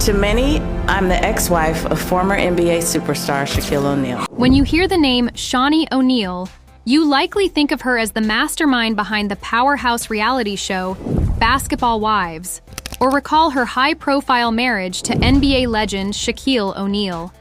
To many, I'm the ex-wife of former NBA superstar Shaquille O'Neal. When you hear the name Shaunie O'Neal, you likely think of her as the mastermind behind the powerhouse reality show Basketball Wives, or recall her high-profile marriage to NBA legend Shaquille O'Neal.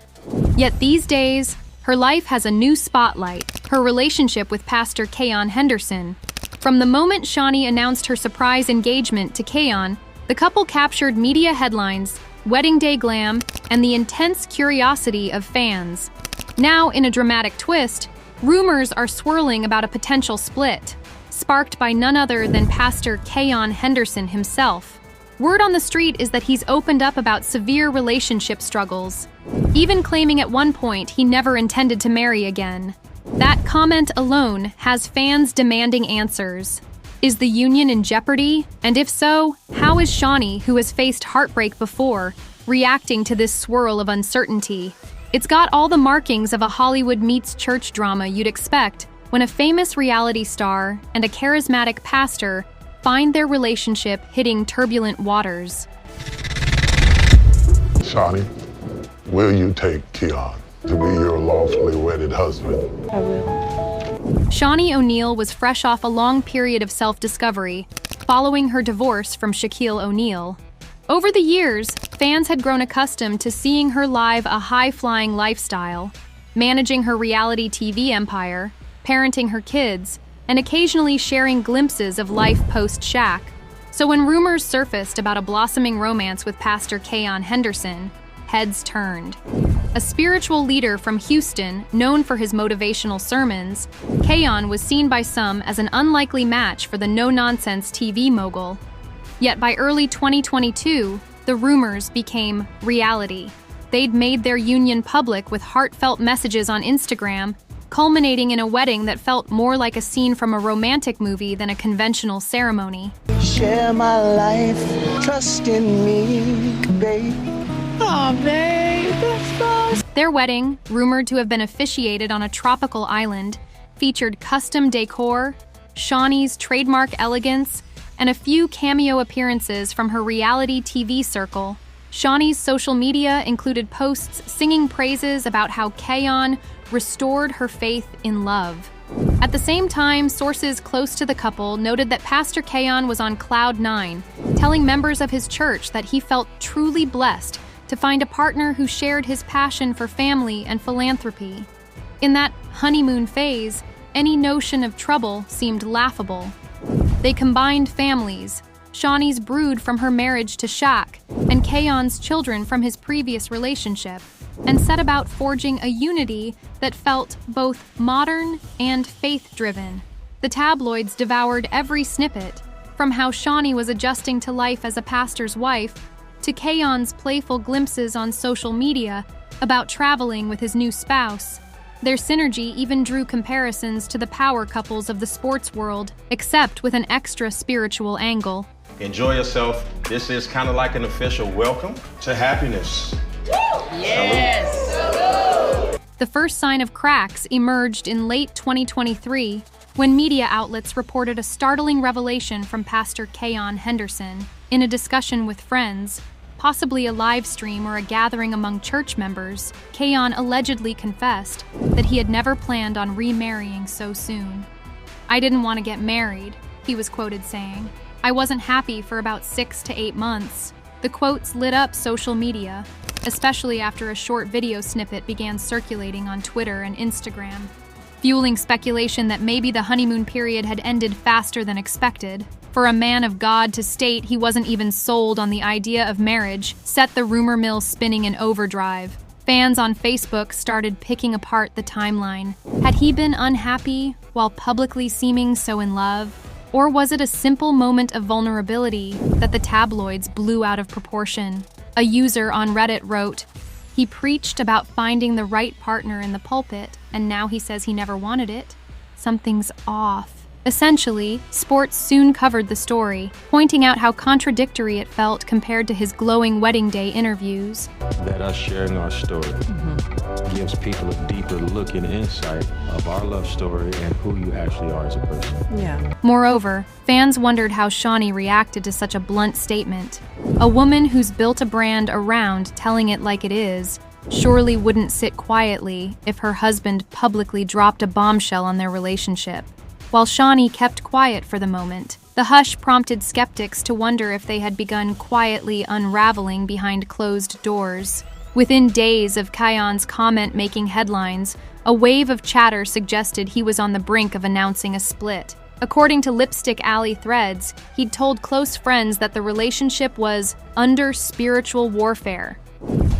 Yet these days, her life has a new spotlight, her relationship with Pastor Keion Henderson. From the moment Shaunie announced her surprise engagement to Keion, the couple captured media headlines, wedding day glam, and the intense curiosity of fans. Now, in a dramatic twist, rumors are swirling about a potential split, sparked by none other than Pastor Keion Henderson himself. Word on the street is that he's opened up about severe relationship struggles, even claiming at one point he never intended to marry again. That comment alone has fans demanding answers. Is the union in jeopardy? And if so, how is Shaunie, who has faced heartbreak before, reacting to this swirl of uncertainty? It's got all the markings of a Hollywood meets church drama you'd expect when a famous reality star and a charismatic pastor find their relationship hitting turbulent waters. Shaunie, will you take Keion to be your lawfully wedded husband? I will. Shaunie O'Neal was fresh off a long period of self-discovery, following her divorce from Shaquille O'Neal. Over the years, fans had grown accustomed to seeing her live a high-flying lifestyle, managing her reality TV empire, parenting her kids, and occasionally sharing glimpses of life post-Shaq. So when rumors surfaced about a blossoming romance with Pastor Keion Henderson, heads turned. A spiritual leader from Houston, known for his motivational sermons, Keion was seen by some as an unlikely match for the no-nonsense TV mogul. Yet by early 2022, the rumors became reality. They'd made their union public with heartfelt messages on Instagram, culminating in a wedding that felt more like a scene from a romantic movie than a conventional ceremony. Share my life, trust in me, babe. Aw, babe, that's so... Their wedding, rumored to have been officiated on a tropical island, featured custom decor, Shaunie's trademark elegance, and a few cameo appearances from her reality TV circle. Shaunie's social media included posts singing praises about how Keion restored her faith in love. At the same time, sources close to the couple noted that Pastor Keion was on cloud nine, telling members of his church that he felt truly blessed to find a partner who shared his passion for family and philanthropy. In that honeymoon phase, any notion of trouble seemed laughable. They combined families, Shaunie's brood from her marriage to Shaq, and Keion's children from his previous relationship, and set about forging a unity that felt both modern and faith-driven. The tabloids devoured every snippet, from how Shaunie was adjusting to life as a pastor's wife, to Keion's playful glimpses on social media about traveling with his new spouse. Their synergy even drew comparisons to the power couples of the sports world, except with an extra spiritual angle. Enjoy yourself. This is kind of like an official welcome to happiness. Yes! Salute. The first sign of cracks emerged in late 2023 when media outlets reported a startling revelation from Pastor Keion Henderson. In a discussion with friends, possibly a live stream or a gathering among church members, Keion allegedly confessed that he had never planned on remarrying so soon. "I didn't want to get married," he was quoted saying. "I wasn't happy for about 6 to 8 months." The quotes lit up social media, especially after a short video snippet began circulating on Twitter and Instagram, fueling speculation that maybe the honeymoon period had ended faster than expected. For a man of God to state he wasn't even sold on the idea of marriage set the rumor mill spinning in overdrive. Fans on Facebook started picking apart the timeline. Had he been unhappy while publicly seeming so in love? Or was it a simple moment of vulnerability that the tabloids blew out of proportion? A user on Reddit wrote, "He preached about finding the right partner in the pulpit, and now he says he never wanted it. Something's off." Essentially, sports soon covered the story, pointing out how contradictory it felt compared to his glowing wedding day interviews. That us sharing our story gives people a deeper look and insight of our love story and who you actually are as a person. Yeah. Moreover, fans wondered how Shaunie reacted to such a blunt statement. A woman who's built a brand around telling it like it is surely wouldn't sit quietly if her husband publicly dropped a bombshell on their relationship. While Shaunie kept quiet for the moment, the hush prompted skeptics to wonder if they had begun quietly unraveling behind closed doors. Within days of Keion's comment making headlines, a wave of chatter suggested he was on the brink of announcing a split. According to Lipstick Alley threads, he'd told close friends that the relationship was under spiritual warfare.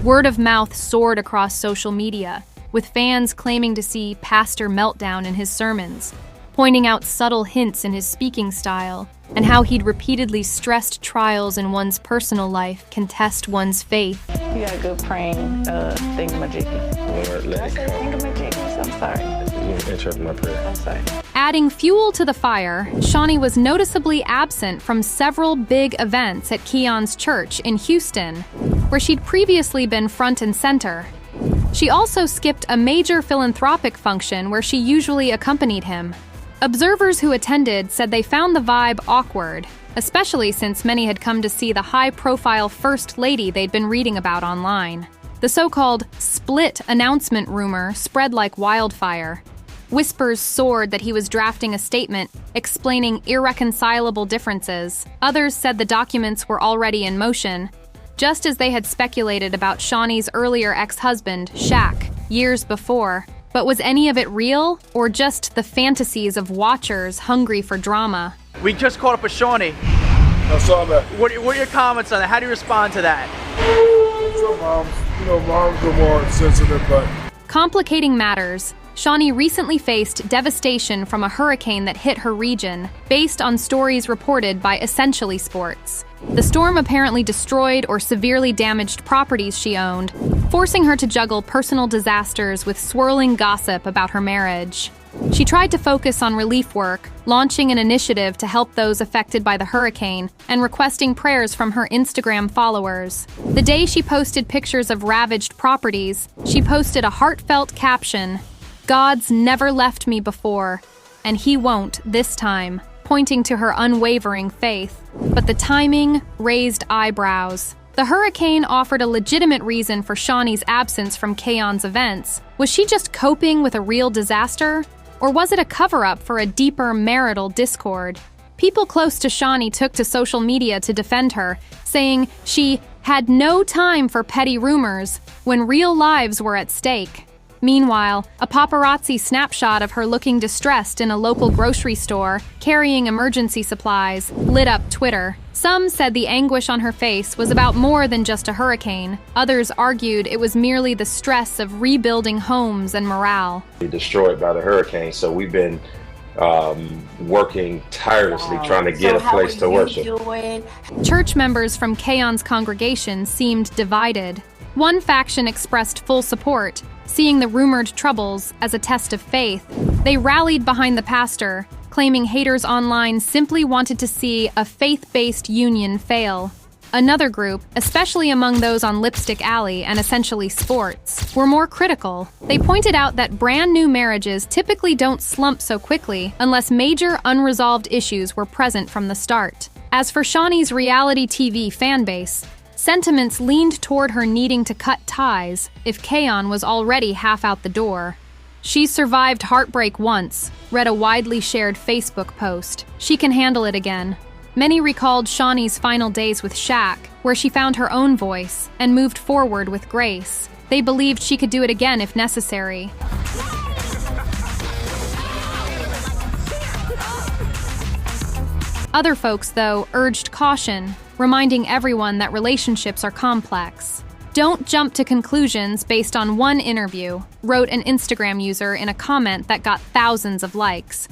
Word of mouth soared across social media, with fans claiming to see pastor meltdown in his sermons, pointing out subtle hints in his speaking style, and how he'd repeatedly stressed trials in one's personal life can test one's faith. You got a good praying thingamajiggy. Lord, Did I say thingamajiggy? I'm sorry. You interrupt my prayer. I'm sorry. Adding fuel to the fire, Shaunie was noticeably absent from several big events at Keion's church in Houston, where she'd previously been front and center. She also skipped a major philanthropic function where she usually accompanied him. Observers who attended said they found the vibe awkward, especially since many had come to see the high-profile First Lady they'd been reading about online. The so-called split announcement rumor spread like wildfire. Whispers soared that he was drafting a statement explaining irreconcilable differences. Others said the documents were already in motion, just as they had speculated about Shaunie's earlier ex-husband, Shaq, years before. But was any of it real, or just the fantasies of watchers hungry for drama? We just caught up with Shaunie. I saw that. What are your comments on that? How do you respond to that? Moms are more sensitive, but... Complicating matters, Shaunie recently faced devastation from a hurricane that hit her region, based on stories reported by Essentially Sports. The storm apparently destroyed or severely damaged properties she owned, forcing her to juggle personal disasters with swirling gossip about her marriage. She tried to focus on relief work, launching an initiative to help those affected by the hurricane, and requesting prayers from her Instagram followers. The day she posted pictures of ravaged properties, she posted a heartfelt caption, "God's never left me before, and He won't this time," pointing to her unwavering faith. But the timing raised eyebrows. The hurricane offered a legitimate reason for Shaunie's absence from Keion's events. Was she just coping with a real disaster? Or was it a cover-up for a deeper marital discord? People close to Shaunie took to social media to defend her, saying she had no time for petty rumors when real lives were at stake. Meanwhile, a paparazzi snapshot of her looking distressed in a local grocery store, carrying emergency supplies, lit up Twitter. Some said the anguish on her face was about more than just a hurricane. Others argued it was merely the stress of rebuilding homes and morale. Destroyed by the hurricane, so we've been working tirelessly trying to get a place to worship. Church members from Keion's congregation seemed divided. One faction expressed full support, seeing the rumored troubles as a test of faith. They rallied behind the pastor, claiming haters online simply wanted to see a faith-based union fail. Another group, especially among those on Lipstick Alley and Essentially Sports, were more critical. They pointed out that brand new marriages typically don't slump so quickly unless major unresolved issues were present from the start. As for Shaunie's reality TV fanbase, sentiments leaned toward her needing to cut ties if Keion was already half out the door. "She's survived heartbreak once," read a widely shared Facebook post. "She can handle it again." Many recalled Shaunie's final days with Shaq, where she found her own voice and moved forward with grace. They believed she could do it again if necessary. Other folks, though, urged caution, reminding everyone that relationships are complex. "Don't jump to conclusions based on one interview," wrote an Instagram user in a comment that got thousands of likes.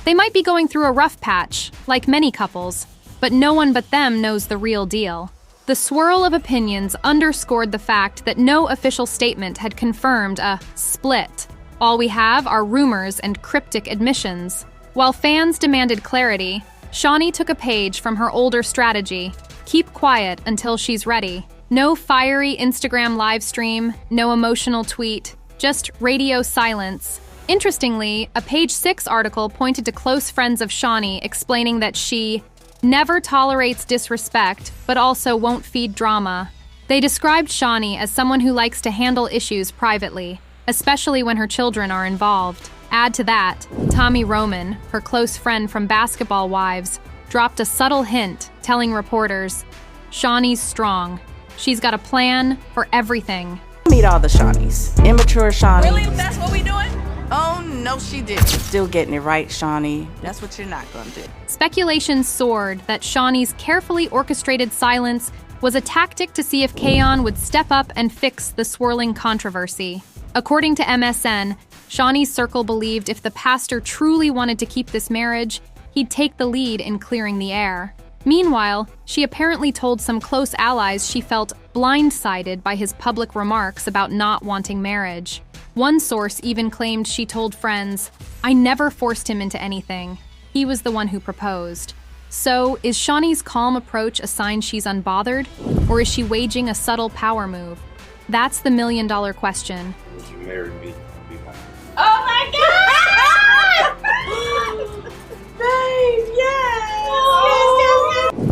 They might be going through a rough patch, like many couples, but no one but them knows the real deal. The swirl of opinions underscored the fact that no official statement had confirmed a split. All we have are rumors and cryptic admissions. While fans demanded clarity, Shaunie took a page from her older strategy: keep quiet until she's ready. No fiery Instagram live stream, no emotional tweet, just radio silence. Interestingly, a Page 6 article pointed to close friends of Shaunie explaining that she never tolerates disrespect, but also won't feed drama. They described Shaunie as someone who likes to handle issues privately, especially when her children are involved. Add to that, Tommy Roman, her close friend from Basketball Wives, dropped a subtle hint, telling reporters, "Shaunie's strong. She's got a plan for everything." Meet all the Shaunies. Immature Shaunie. Really? That's what we doing? Oh, no, she didn't. Still getting it right, Shaunie. That's what you're not gonna do. Speculation soared that Shaunie's carefully orchestrated silence was a tactic to see if Keion would step up and fix the swirling controversy. According to MSN, Shaunie's circle believed if the pastor truly wanted to keep this marriage, he'd take the lead in clearing the air. Meanwhile, she apparently told some close allies she felt blindsided by his public remarks about not wanting marriage. One source even claimed she told friends, "I never forced him into anything. He was the one who proposed." So, is Shaunie's calm approach a sign she's unbothered, or is she waging a subtle power move? That's the million-dollar question. Would you marry me? Oh my God! Babe, yes!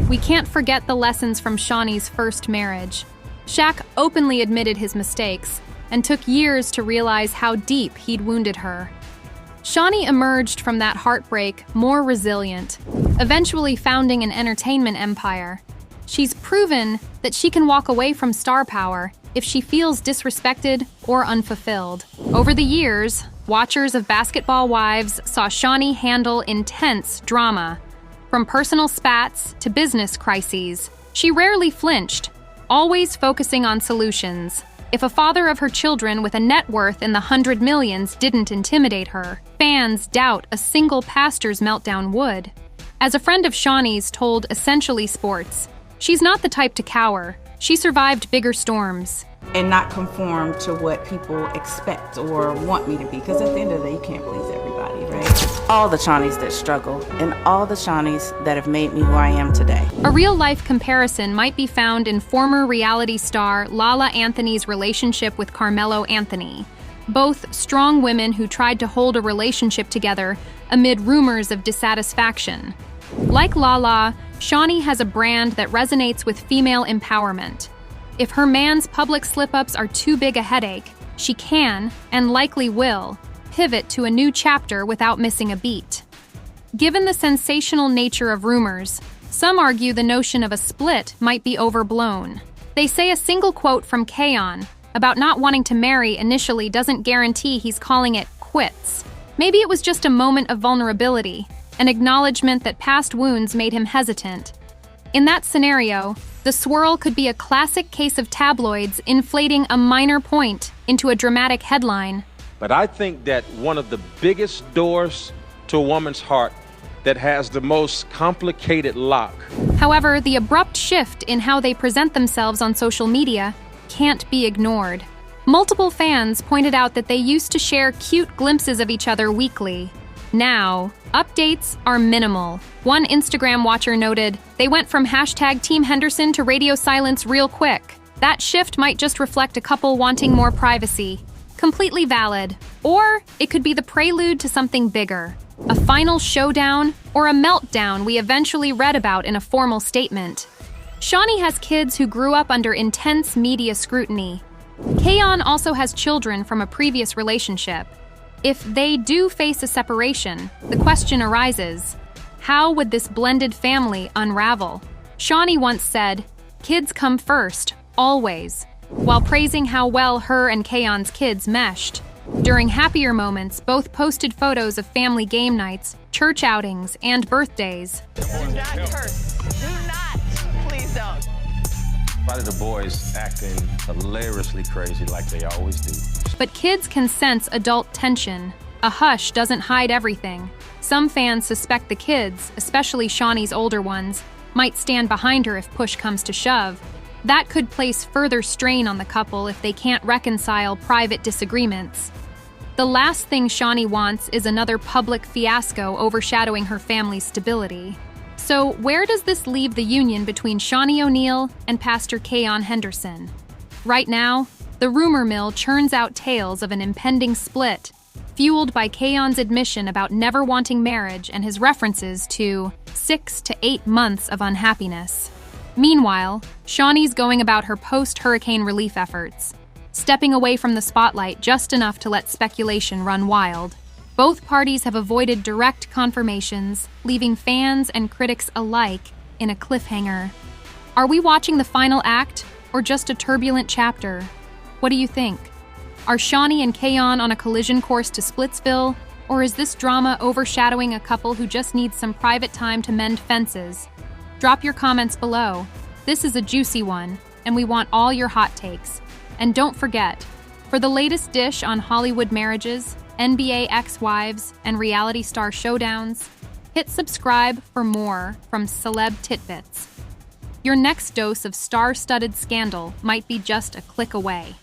We can't forget the lessons from Shaunie's first marriage. Shaq openly admitted his mistakes and took years to realize how deep he'd wounded her. Shaunie emerged from that heartbreak more resilient, eventually founding an entertainment empire. She's proven that she can walk away from star power if she feels disrespected or unfulfilled. Over the years, watchers of Basketball Wives saw Shaunie handle intense drama. From personal spats to business crises, she rarely flinched, always focusing on solutions. If a father of her children with a net worth in the 100 millions didn't intimidate her, fans doubt a single pastor's meltdown would. As a friend of Shaunie's told Essentially Sports, she's not the type to cower. She survived bigger storms. And not conform to what people expect or want me to be, because at the end of the day, you can't please everybody, right? All the Shaunies that struggle, and all the Shaunies that have made me who I am today. A real-life comparison might be found in former reality star Lala Anthony's relationship with Carmelo Anthony. Both strong women who tried to hold a relationship together amid rumors of dissatisfaction. Like Lala, Shaunie has a brand that resonates with female empowerment. If her man's public slip-ups are too big a headache, she can, and likely will, pivot to a new chapter without missing a beat. Given the sensational nature of rumors, some argue the notion of a split might be overblown. They say a single quote from Keion about not wanting to marry initially doesn't guarantee he's calling it quits. Maybe it was just a moment of vulnerability, an acknowledgement that past wounds made him hesitant. In that scenario, the swirl could be a classic case of tabloids inflating a minor point into a dramatic headline. But I think that one of the biggest doors to a woman's heart that has the most complicated lock. However, the abrupt shift in how they present themselves on social media can't be ignored. Multiple fans pointed out that they used to share cute glimpses of each other weekly. Now, updates are minimal. One Instagram watcher noted, "They went from hashtag Team Henderson to radio silence real quick. That shift might just reflect a couple wanting more privacy." Completely valid. Or it could be the prelude to something bigger. A final showdown or a meltdown we eventually read about in a formal statement. Shaunie has kids who grew up under intense media scrutiny. Keion also has children from a previous relationship. If they do face a separation, the question arises, how would this blended family unravel? Shaunie once said, "Kids come first, always," while praising how well her and Keion's kids meshed. During happier moments, both posted photos of family game nights, church outings, and birthdays. Do not curse. Do not. Please don't. Probably the boys acting hilariously crazy like they always do. But kids can sense adult tension. A hush doesn't hide everything. Some fans suspect the kids, especially Shaunie's older ones, might stand behind her if push comes to shove. That could place further strain on the couple if they can't reconcile private disagreements. The last thing Shaunie wants is another public fiasco overshadowing her family's stability. So where does this leave the union between Shaunie O'Neal and Pastor Keion Henderson? Right now, The rumor mill churns out tales of an impending split, fueled by Keion's admission about never wanting marriage and his references to 6 to 8 months of unhappiness. Meanwhile, Shaunie's going about her post-hurricane relief efforts, stepping away from the spotlight just enough to let speculation run wild. Both parties have avoided direct confirmations, leaving fans and critics alike in a cliffhanger. Are we watching the final act, or just a turbulent chapter? What do you think? Are Shaunie and Keion on a collision course to Splitsville, or is this drama overshadowing a couple who just needs some private time to mend fences? Drop your comments below. This is a juicy one, and we want all your hot takes. And don't forget, for the latest dish on Hollywood marriages, NBA ex-wives, and reality star showdowns, hit subscribe for more from Celeb Titbits. Your next dose of star-studded scandal might be just a click away.